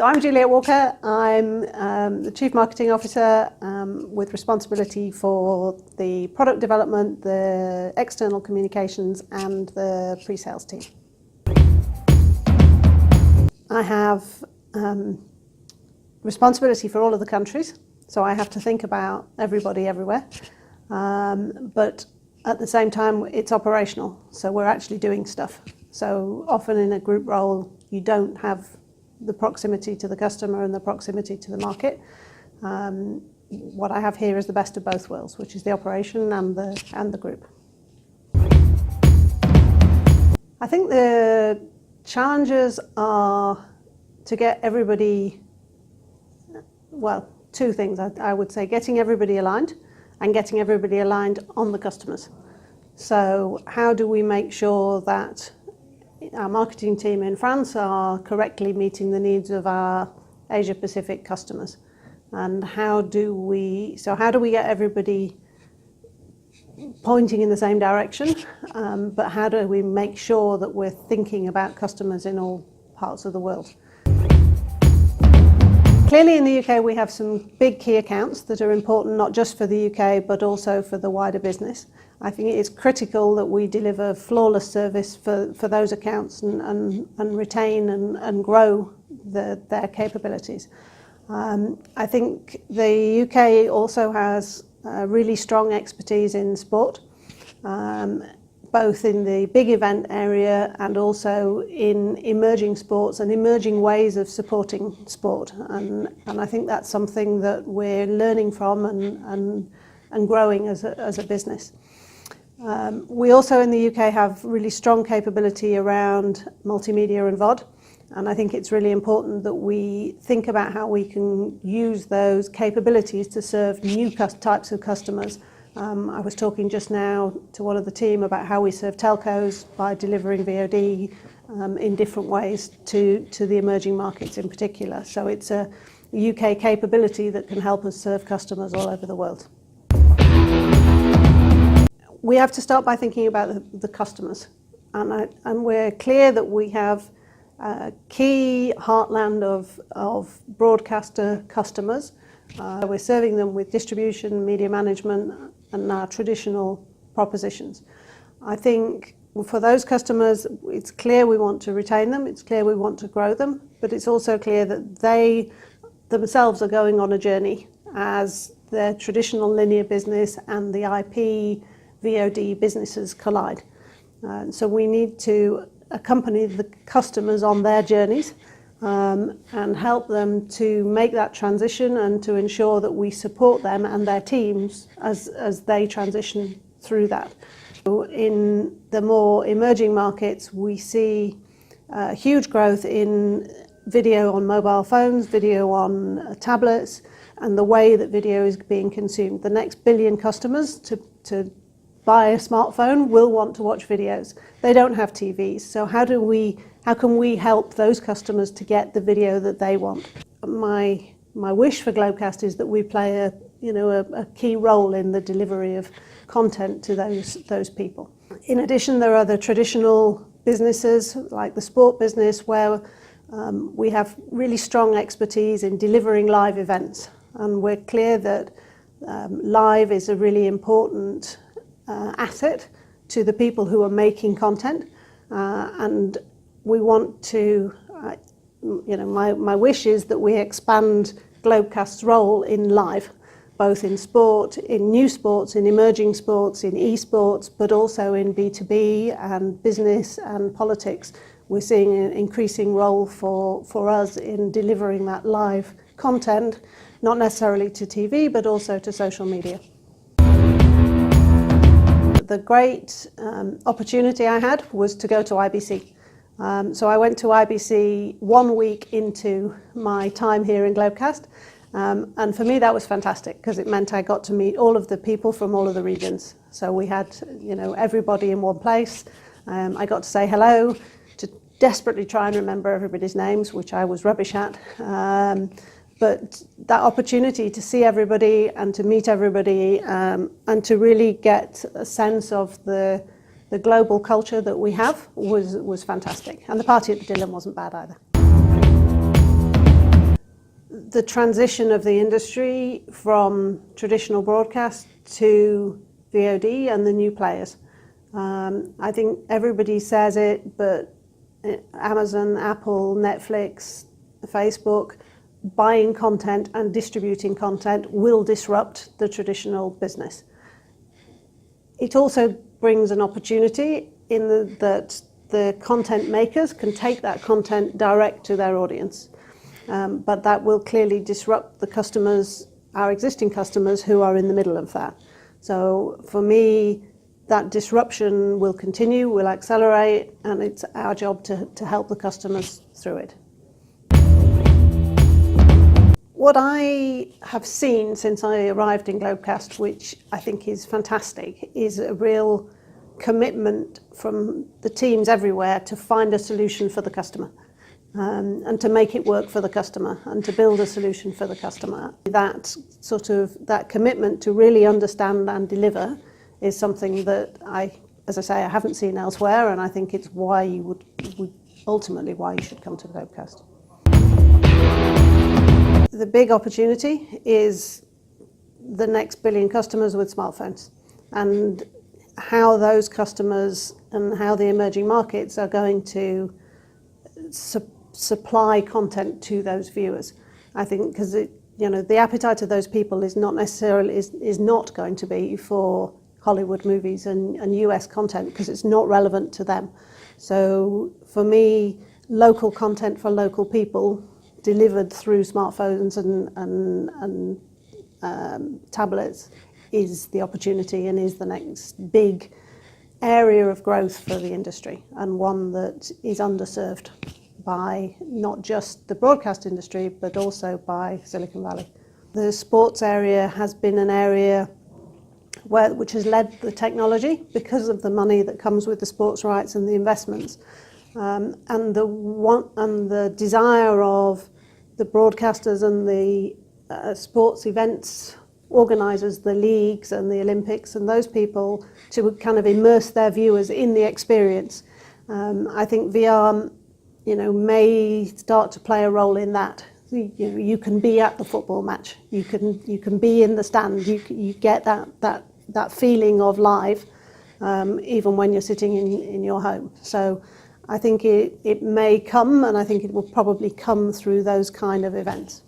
So I'm Juliet Walker. I'm the Chief Marketing Officer with responsibility for the product development, the external communications and the pre-sales team. I have responsibility for all of the countries, so I have to think about everybody everywhere. But at the same time, it's operational, so we're actually doing stuff. So often in a group role, you don't have the proximity to the customer and the proximity to the market. What I have here is the best of both worlds, which is the operation and the group. I think the challenges are to get everybody, well, two things I would say: getting everybody aligned and getting everybody aligned on the customers. So how do we make sure that our marketing team in France are correctly meeting the needs of our Asia Pacific customers? And how do we get everybody pointing in the same direction, but how do we make sure that we're thinking about customers in all parts of the world? Clearly in the UK we have some big key accounts that are important not just for the UK but also for the wider business. I think it is critical that we deliver flawless service for those accounts and retain and grow their capabilities. I think the UK also has really strong expertise in sport, both in the big event area and also in emerging sports and emerging ways of supporting sport. And I think that's something that we're learning from and growing as a business. We also in the UK have really strong capability around multimedia and VOD, and I think it's really important that we think about how we can use those capabilities to serve new types of customers. I was talking just now to one of the team about how we serve telcos by delivering VOD in different ways to the emerging markets in particular. So it's a UK capability that can help us serve customers all over the world. We have to start by thinking about the customers, and we're clear that we have a key heartland of broadcaster customers. We're serving them with distribution, media management and our traditional propositions. I think for those customers it's clear we want to retain them, it's clear we want to grow them, but it's also clear that they themselves are going on a journey as their traditional linear business and the IP VOD businesses collide. So we need to accompany the customers on their journeys and help them to make that transition and to ensure that we support them and their teams as they transition through that. In the more emerging markets, we see huge growth in video on mobile phones, video on tablets, and the way that video is being consumed. The next billion customers to buy a smartphone will want to watch videos. They don't have TVs, so how can we help those customers to get the video that they want? My wish for Globecast is that we play a key role in the delivery of content to those people. In addition, there are the traditional businesses like the sport business where we have really strong expertise in delivering live events, and we're clear that live is a really important asset to the people who are making content, and we want to, my wish is that we expand Globecast's role in live, both in sport, in new sports, in emerging sports, in esports, but also in B2B and business and politics. We're seeing an increasing role for us in delivering that live content, not necessarily to TV, but also to social media. The great opportunity I had was to go to IBC. So I went to IBC 1 week into my time here in Globecast, and for me that was fantastic because it meant I got to meet all of the people from all of the regions. So we had everybody in one place. I got to say hello, to desperately try and remember everybody's names, which I was rubbish at. But that opportunity to see everybody and to meet everybody and to really get a sense of the global culture that we have was fantastic. And the party at the Dillon wasn't bad either. the transition of the industry from traditional broadcast to VOD and the new players. I think everybody says it, but Amazon, Apple, Netflix, Facebook, buying content and distributing content will disrupt the traditional business. It also brings an opportunity in that the content makers can take that content direct to their audience. But that will clearly disrupt the customers, our existing customers who are in the middle of that. So for me, that disruption will continue, will accelerate, and it's our job to help the customers through it. What I have seen since I arrived in Globecast, which I think is fantastic, is a real commitment from the teams everywhere to find a solution for the customer. And to make it work for the customer and to build a solution for the customer. That commitment to really understand and deliver is something that as I say, I haven't seen elsewhere, and I think it's why ultimately why you should come to Globecast. The big opportunity is the next billion customers with smartphones, and how those customers and how the emerging markets are going to supply content to those viewers. I think because the appetite of those people is not necessarily is not going to be for Hollywood movies and US content, because it's not relevant to them. So for me, local content for local people delivered through smartphones and tablets is the opportunity and is the next big area of growth for the industry, and one that is underserved by not just the broadcast industry, but also by Silicon Valley. The sports area has been an area which has led the technology because of the money that comes with the sports rights and the investments, and the desire of the broadcasters and the sports events organisers, the leagues and the Olympics and those people, to kind of immerse their viewers in the experience. I think VR may start to play a role in that. You can be at the football match. You can be in the stand. You get that feeling of live, even when you're sitting in your home. So I think it may come, and I think it will probably come through those kind of events.